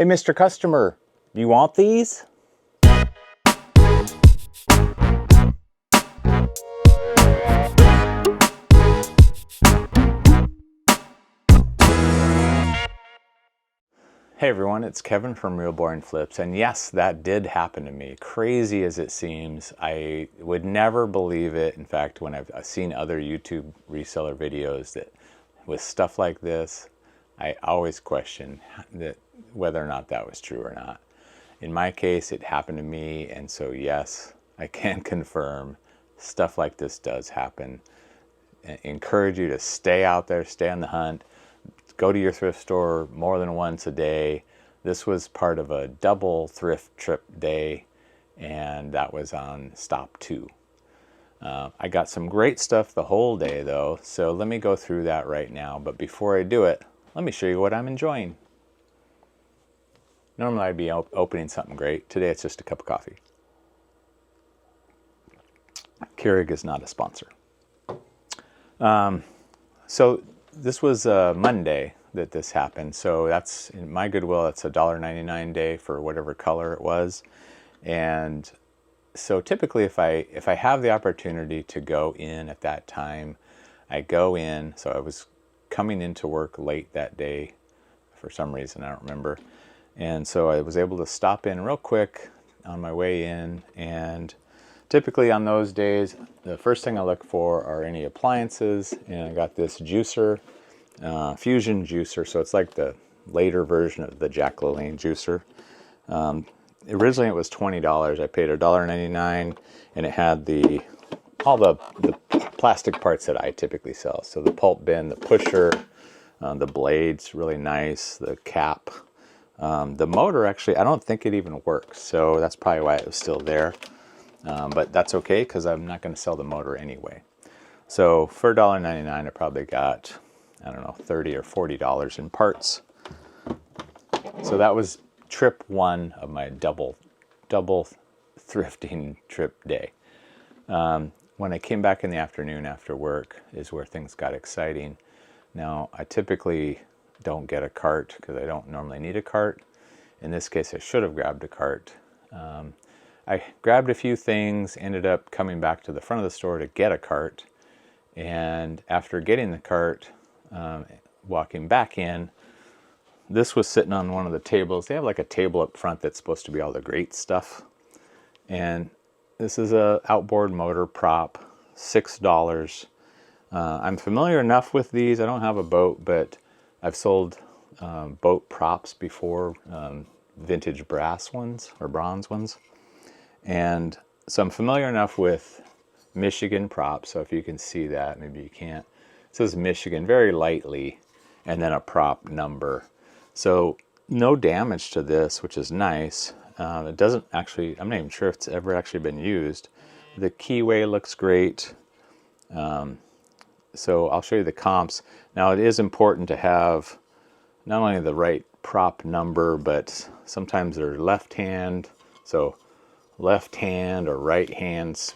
Hey, Mr. Customer, do you want these? Hey everyone, it's Kevin from Real Boring Flips, and yes, that did happen to me. Crazy as it seems, I would never believe it. In fact, when I've seen other YouTube reseller videos that with stuff like this, I always question that whether or not that was true or not. In my case, it happened to me, and so yes, I can confirm stuff like this does happen. I encourage you to stay out there, stay on the hunt. Go to your thrift store more than once a day. This was part of a double thrift trip day, and that was on stop 2. I got some great stuff the whole day though, so let me go through that right now. But before I do it, let me show you what I'm enjoying. Normally I'd be opening something great. Today it's just a cup of coffee. Keurig is not a sponsor. So this was Monday that this happened. So that's in my Goodwill, it's a $1.99 day for whatever color it was. And so typically if I have the opportunity to go in at that time, I go in. So I was coming into work late that day for some reason, I don't remember. And so I was able to stop in real quick on my way in, and typically on those days, the first thing I look for are any appliances, and I got this juicer, Fusion juicer, so it's like the later version of the Jack LaLanne juicer. Originally it was $20. I paid $1.99, and it had all the plastic parts that I typically sell. So the pulp bin, the pusher, the blades, really nice, the cap. The motor, actually, I don't think it even works, so that's probably why it was still there. But that's okay, because I'm not going to sell the motor anyway. So for $1.99, I probably got, I don't know, $30 or $40 in parts. So that was trip 1 of my double thrifting trip day. When I came back in the afternoon after work is where things got exciting. Now, I typically don't get a cart because I don't normally need a cart. In this case, I should have grabbed a cart. I grabbed a few things, ended up coming back to the front of the store to get a cart. And after getting the cart, walking back in, this was sitting on one of the tables. They have like a table up front that's supposed to be all the great stuff. And this is a outboard motor prop, $6. I'm familiar enough with these. I don't have a boat, but I've sold boat props before, vintage brass ones or bronze ones. And so I'm familiar enough with Michigan props. So if you can see that, maybe you can't. It says Michigan very lightly, and then a prop number. So no damage to this, which is nice. It doesn't actually, I'm not even sure if it's ever actually been used. The keyway looks great. So I'll show you the comps. Now it is important to have not only the right prop number, but sometimes they're left hand. So left hand or right hand,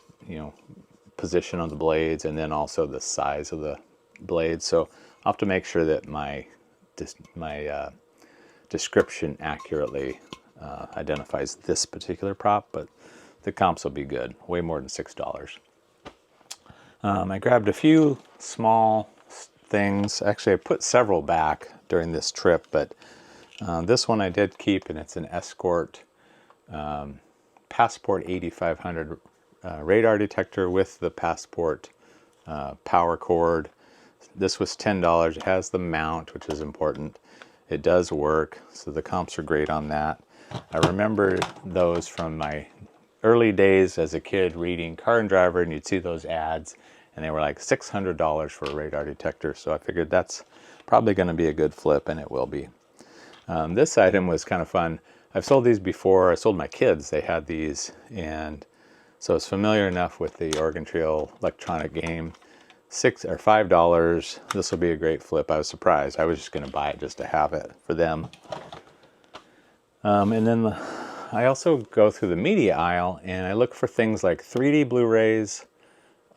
position on the blades, and then also the size of the blades. So I'll have to make sure that my description accurately identifies this particular prop, but the comps will be good, way more than $6. I grabbed a few small things. Actually, I put several back during this trip, but this one I did keep, and it's an Escort Passport 8500 radar detector with the Passport power cord. This was $10. It has the mount, which is important. It does work, so the comps are great on that. I remember those from my early days as a kid reading Car and Driver, and you'd see those ads, and they were like $600 for a radar detector. So I figured that's probably going to be a good flip, and it will be. This item was kind of fun. I've sold these before. I sold my kids. They had these, and so it's familiar enough with the Oregon Trail electronic game. $6 or $5. This will be a great flip. I was surprised. I was just going to buy it just to have it for them. And then I also go through the media aisle, and I look for things like 3D Blu-rays,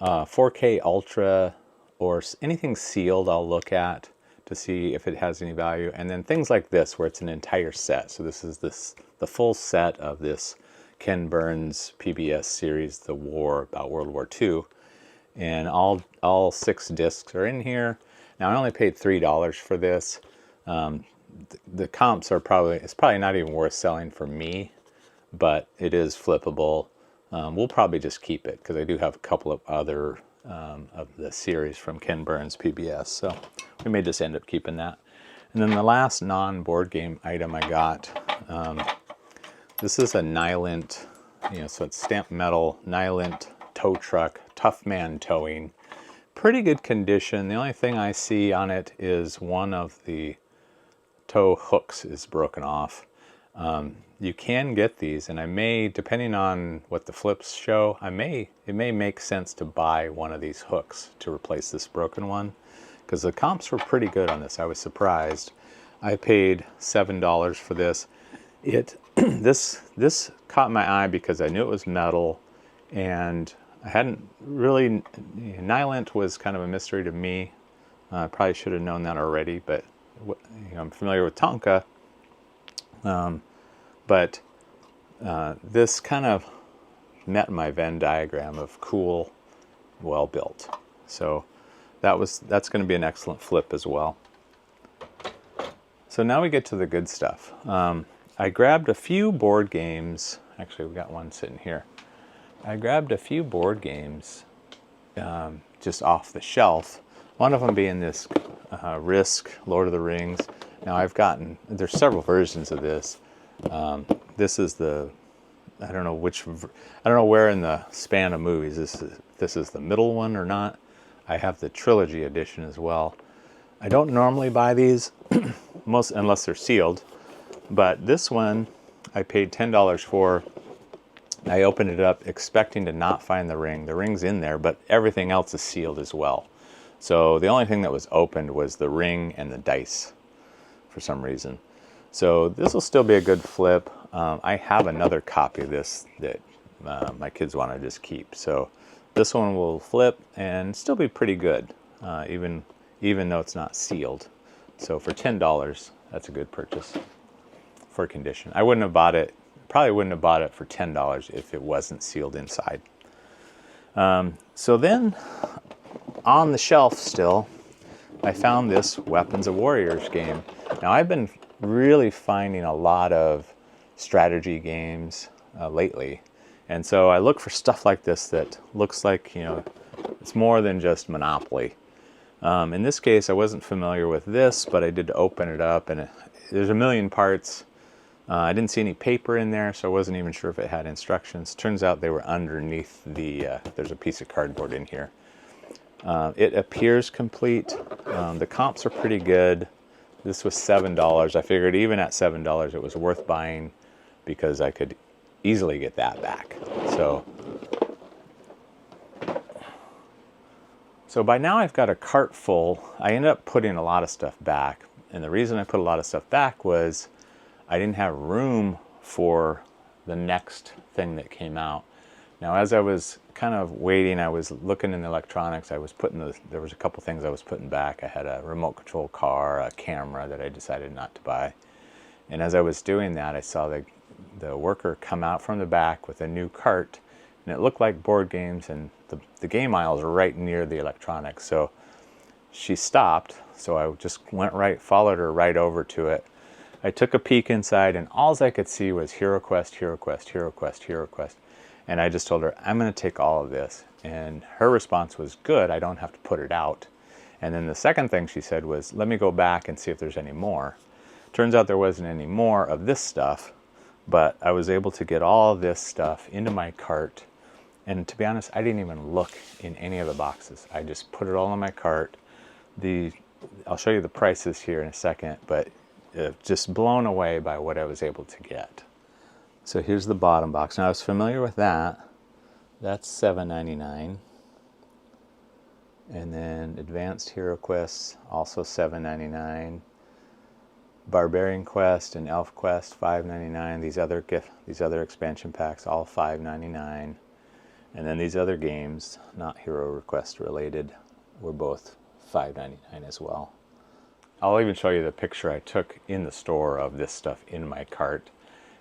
4K Ultra, or anything sealed I'll look at. to see if it has any value. And then things like this, where it's an entire set. So this is the full set of this Ken Burns PBS series, The War, about World War II. And all 6 discs are in here. Now I only paid $3 for this. The comps are it's probably not even worth selling for me, but it is flippable. We'll probably just keep it because I do have a couple of other of the series from Ken Burns PBS, so we may just end up keeping that. And then the last non-board game item I got, this is a Nylint, so it's stamped metal, Nylint tow truck, Tough Man towing. Pretty good condition. The only thing I see on it is one of the tow hooks is broken off. You can get these, and I may, depending on what the flips show, it may make sense to buy one of these hooks to replace this broken one, because the comps were pretty good on this. I was surprised. I paid $7 for this. This caught my eye because I knew it was metal, and I hadn't really, Nylint was kind of a mystery to me. I probably should have known that already, but I'm familiar with Tonka. But this kind of met my Venn diagram of cool, well built. So that's going to be an excellent flip as well. So now we get to the good stuff. I grabbed a few board games. Actually, we got one sitting here. I grabbed a few board games just off the shelf. One of them being this Risk, Lord of the Rings. Now there's several versions of this. This is I don't know where in the span of movies this is the middle one or not. I have the trilogy edition as well. I don't normally buy these, unless they're sealed, but this one I paid $10 for. I opened it up expecting to not find the ring. The ring's in there, but everything else is sealed as well. So the only thing that was opened was the ring and the dice for some reason. So this will still be a good flip. I have another copy of this that my kids want to just keep. So this one will flip and still be pretty good, even though it's not sealed. So for $10, that's a good purchase for condition. I wouldn't have bought it. Probably wouldn't have bought it for $10 if it wasn't sealed inside. So then on the shelf still, I found this Weapons of Warriors game. Now I've been really finding a lot of strategy games lately. And so I look for stuff like this that looks like, it's more than just Monopoly. In this case, I wasn't familiar with this, but I did open it up, and there's a million parts. I didn't see any paper in there, so I wasn't even sure if it had instructions. Turns out they were underneath there's a piece of cardboard in here. It appears complete. The comps are pretty good. This was $7. I figured even at $7 it was worth buying because I could easily get that back. So by now I've got a cart full. I ended up putting a lot of stuff back. And the reason I put a lot of stuff back was I didn't have room for the next thing that came out. Now, as I was kind of waiting, I was looking in the electronics. There was a couple things I was putting back. I had a remote control car, a camera that I decided not to buy. And as I was doing that, I saw the worker come out from the back with a new cart, and it looked like board games, and the game aisles are right near the electronics. So she stopped, so I just followed her right over to it. I took a peek inside, and all I could see was HeroQuest, HeroQuest, HeroQuest, HeroQuest. And I just told her, I'm going to take all of this. And her response was, good, I don't have to put it out. And then the second thing she said was, let me go back and see if there's any more. Turns out there wasn't any more of this stuff, but I was able to get all of this stuff into my cart. And to be honest, I didn't even look in any of the boxes. I just put it all in my cart. I'll show you the prices here in a second, but just blown away by what I was able to get. So here's the bottom box. Now I was familiar with that. That's $7.99. And then Advanced Hero Quest, also $7.99. Barbarian Quest and Elf Quest, $5.99. These other expansion packs, all $5.99. And then these other games, not Hero Request related, were both $5.99 as well. I'll even show you the picture I took in the store of this stuff in my cart,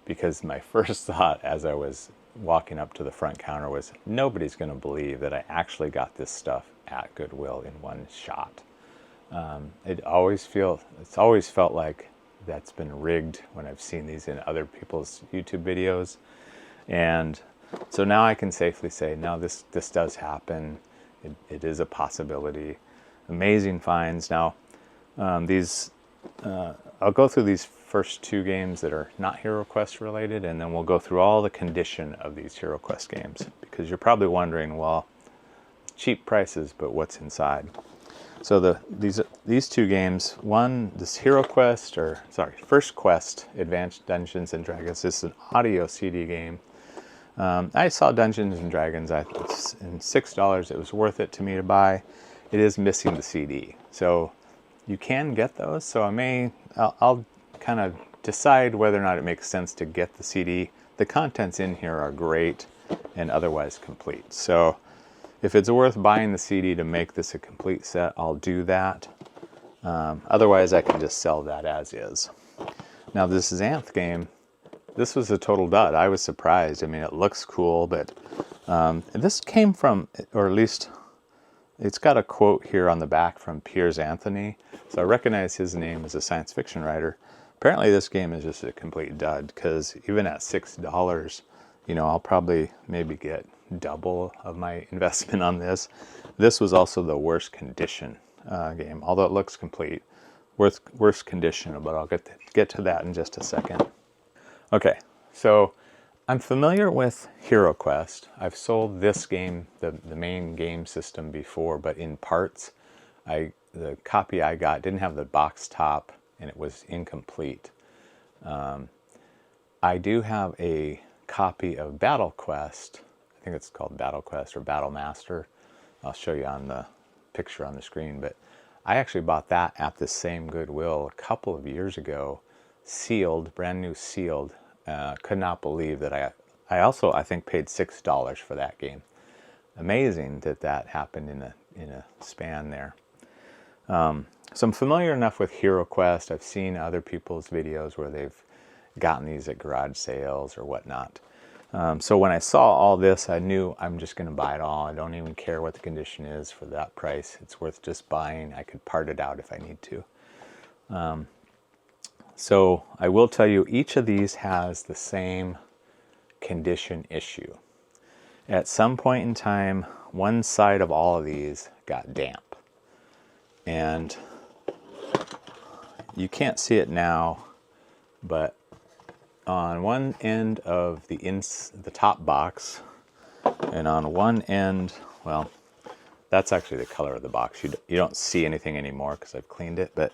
because my first thought as I was walking up to the front counter was, nobody's going to believe that I actually got this stuff at Goodwill in one shot. It's always felt like that's been rigged when I've seen these in other people's YouTube videos. And so now I can safely say, no, this does happen. It is a possibility. Amazing finds. Now, I'll go through these first two games that are not HeroQuest related, and then we'll go through all the condition of these HeroQuest games, because you're probably wondering, well, cheap prices, but what's inside? So these two games, one, this First Quest Advanced Dungeons and Dragons. This is an audio CD game. I saw Dungeons and Dragons in $6. It was worth it to me to buy. It is missing the CD, so you can get those. So I'll kind of decide whether or not it makes sense to get the CD. The contents in here are great and otherwise complete. So if it's worth buying the CD to make this a complete set, I'll do that. Otherwise, I can just sell that as is. Now, this Xanth game, this was a total dud. I was surprised. I mean, it looks cool, but this came from, or at least it's got a quote here on the back from Piers Anthony. So I recognize his name as a science fiction writer. Apparently, this game is just a complete dud, because even at $6, I'll probably maybe get double of my investment on this. This was also the worst condition game, although it looks complete. Worst condition, but I'll get to that in just a second. Okay, so I'm familiar with HeroQuest. I've sold this game, the main game system, before, but in parts. The copy I got didn't have the box top, and it was incomplete. I do have a copy of Battle Quest. I think it's called Battle Quest or Battle Master. I'll show you on the picture on the screen, but I actually bought that at the same Goodwill a couple of years ago, sealed, brand new sealed. Could not believe that I think paid $6 for that game. Amazing that happened in a span there. So I'm familiar enough with HeroQuest. I've seen other people's videos where they've gotten these at garage sales or whatnot. So when I saw all this, I knew I'm just going to buy it all. I don't even care what the condition is for that price. It's worth just buying. I could part it out if I need to. So I will tell you, each of these has the same condition issue. At some point in time, one side of all of these got damp. And you can't see it now, but on one end of the top box, and on one end, well, that's actually the color of the box. You don't see anything anymore because I've cleaned it, but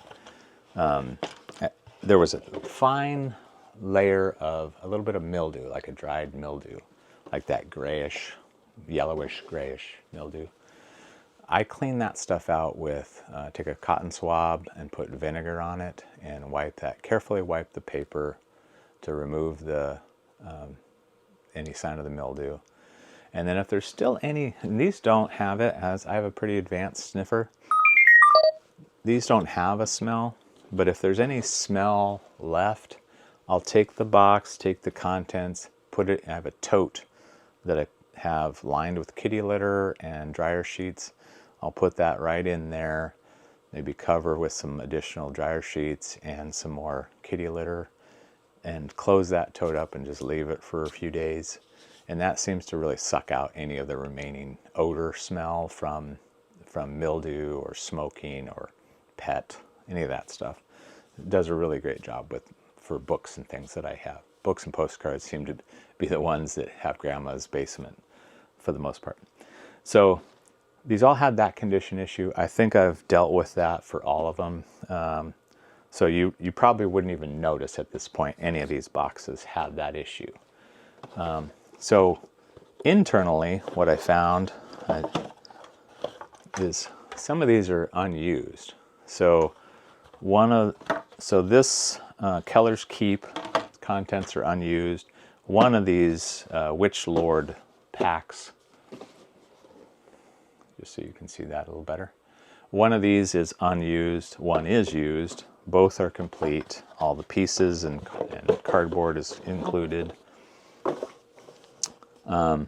there was a fine layer of a little bit of mildew, like a dried mildew, like that grayish, yellowish grayish mildew. I clean that stuff out with, take a cotton swab and put vinegar on it and carefully wipe the paper to remove any sign of the mildew. And then if there's still any, and these don't have it, as I have a pretty advanced sniffer, these don't have a smell, but if there's any smell left, I'll take the box, take the contents, put it, I have a tote that I have lined with kitty litter and dryer sheets. I'll put that right in there, maybe cover with some additional dryer sheets and some more kitty litter, and close that tote up and just leave it for a few days. And that seems to really suck out any of the remaining odor smell from mildew or smoking or pet, any of that stuff. It does a really great job for books and things that I have. Books and postcards seem to be the ones that have grandma's basement for the most part. So these all had that condition issue. I think I've dealt with that for all of them. So you probably wouldn't even notice at this point any of these boxes had that issue. So internally, what I found is some of these are unused. So this Keller's Keep contents are unused. One of these Witch Lord packs, just so you can see that a little better. One of these is unused, one is used. Both are complete. All the pieces and cardboard is included. The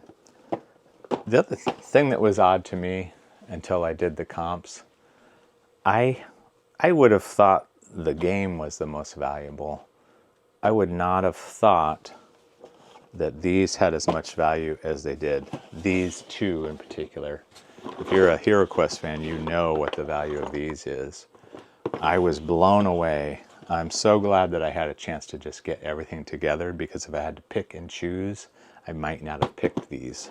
other thing that was odd to me until I did the comps, I would have thought the game was the most valuable. I would not have thought that these had as much value as they did. These two in particular. If you're a HeroQuest fan, you know what the value of these is. I was blown away. I'm so glad that I had a chance to just get everything together, because if I had to pick and choose, I might not have picked these.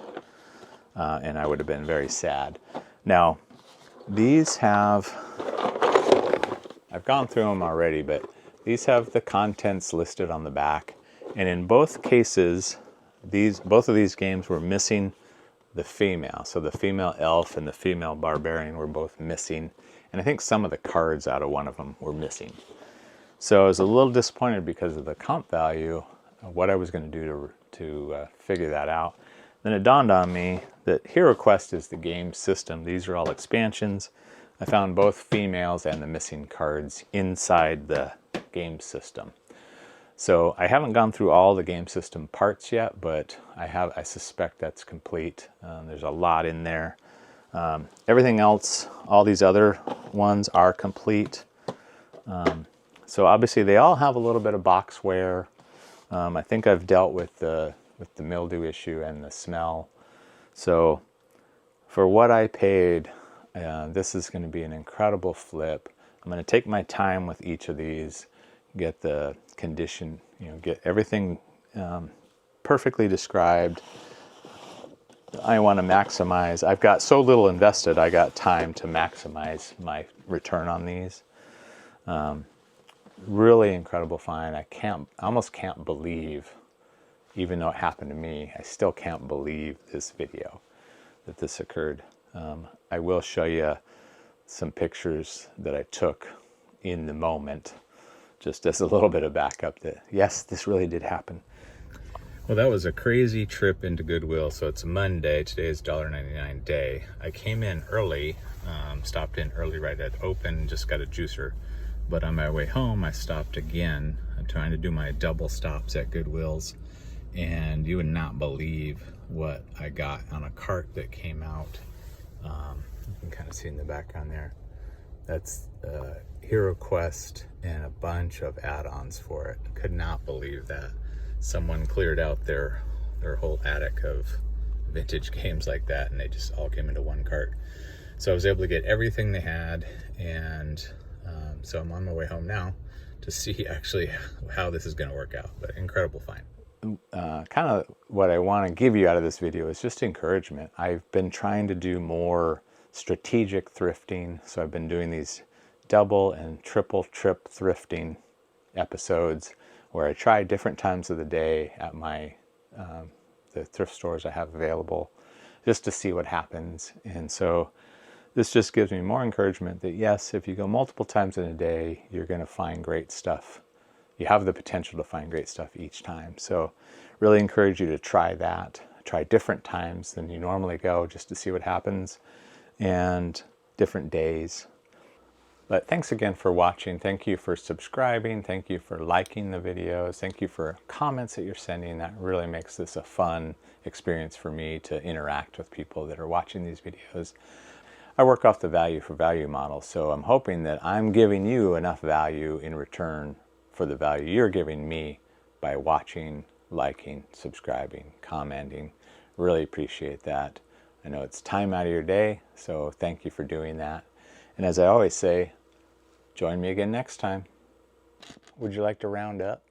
And I would have been very sad. Now, these have, I've gone through them already, but these have the contents listed on the back. And in both cases, both of these games were missing the female. So the female elf and the female barbarian were both missing. And I think some of the cards out of one of them were missing. So I was a little disappointed because of the comp value, of what I was going to do to figure that out. Then it dawned on me that HeroQuest is the game system. These are all expansions. I found both females and the missing cards inside the game system. So I haven't gone through all the game system parts yet, but I suspect that's complete. There's a lot in there. Everything else, all these other ones are complete. So obviously they all have a little bit of box wear. I think I've dealt with the mildew issue and the smell. So for what I paid, this is going to be an incredible flip. I'm going to take my time with each of these, get the condition, get everything perfectly described. I want to maximize. I've got so little invested, I got time to maximize my return on these. Really incredible find. I almost can't believe, even though it happened to me, I still can't believe this video, that this occurred. I will show you some pictures that I took in the moment, just as a little bit of backup that, yes, this really did happen. Well, that was a crazy trip into Goodwill. So it's Monday. Today is $1.99 day. I came in early, stopped in early right at open, just got a juicer. But on my way home, I stopped again. I'm trying to do my double stops at Goodwill's. And you would not believe what I got on a cart that came out. You can kind of see in the background there. That's HeroQuest and a bunch of add-ons for it. Could not believe that. Someone cleared out their whole attic of vintage games like that, and they just all came into one cart. So I was able to get everything they had, and so I'm on my way home now to see actually how this is going to work out. But incredible find. Kind of what I want to give you out of this video is just encouragement. I've been trying to do more strategic thrifting, so I've been doing these double and triple trip thrifting episodes where I try different times of the day at my the thrift stores I have available, just to see what happens. And so this just gives me more encouragement that yes, if you go multiple times in a day, you're going to find great stuff. You have the potential to find great stuff each time. So really encourage you to try that. Try different times than you normally go, just to see what happens, and different days. But thanks again for watching. Thank you for subscribing. Thank you for liking the videos. Thank you for comments that you're sending. That really makes this a fun experience for me to interact with people that are watching these videos. I work off the value for value model, so I'm hoping that I'm giving you enough value in return for the value you're giving me by watching, liking, subscribing, commenting. Really appreciate that. I know it's time out of your day, so thank you for doing that. And as I always say, join me again next time. Would you like to round up?